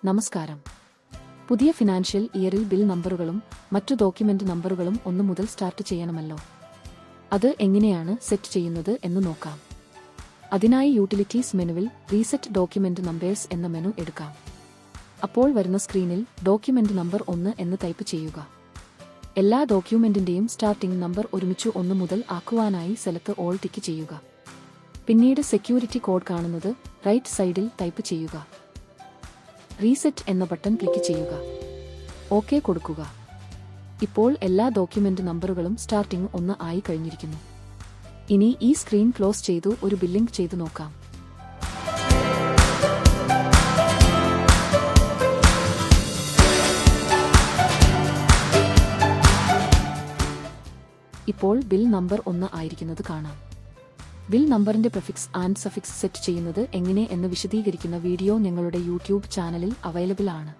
നമസ്കാരം. പുതിയ ഫിനാൻഷ്യൽ ഇയറിൽ ബിൽ നമ്പറുകളും മറ്റു ഡോക്യുമെന്റ് നമ്പറുകളും 1 മുതൽ സ്റ്റാർട്ട് ചെയ്യണമല്ലോ. അത് എങ്ങനെയാണ് സെറ്റ് ചെയ്യുന്നത് എന്ന് നോക്കാം. അതിനായി യൂട്ടിലിറ്റീസ് മെനുവിൽ റീസെറ്റ് ഡോക്യുമെന്റ് നമ്പേഴ്സ് എന്ന മെനു എടുക്കാം. അപ്പോൾ വരുന്ന സ്ക്രീനിൽ ഡോക്യുമെന്റ് നമ്പർ 1 എന്ന് ടൈപ്പ് ചെയ്യുക. എല്ലാ ഡോക്യുമെന്റിന്റെയും സ്റ്റാർട്ടിംഗ് നമ്പർ ഒരുമിച്ച് 1 മുതൽ ആക്കുവാനായി സെലക്ട് ഓൾ ടിക്ക് ചെയ്യുക. പിന്നീട് സെക്യൂരിറ്റി കോഡ് കാണുന്നത് റൈറ്റ് സൈഡിൽ ടൈപ്പ് ചെയ്യുക. റീസെറ്റ് എന്ന ബട്ടൺ ക്ലിക്ക് ചെയ്യുക. ഓക്കെ കൊടുക്കുക. ഇപ്പോൾ എല്ലാ ഡോക്യുമെന്റ് നമ്പറുകളും സ്റ്റാർട്ടിംഗ് 1 ആയി കഴിഞ്ഞിരിക്കുന്നു. ഇനി ഈ സ്ക്രീൻ ക്ലോസ് ചെയ്തു ഒരു ബില്ലിംഗ് ചെയ്തു നോക്കാം. ഇപ്പോൾ ബിൽ നമ്പർ 1 ആയിരിക്കുന്നത് കാണാം. ബിൽ നമ്പറിന്റെ പ്രിഫിക്സ് ആൻഡ് സഫിക്സ് സെറ്റ് ചെയ്യുന്നത് എങ്ങനെ എന്ന് വിശദീകരിക്കുന്ന വീഡിയോ ഞങ്ങളുടെ യൂട്യൂബ് ചാനലിൽ അവൈലബിൾ ആണ്.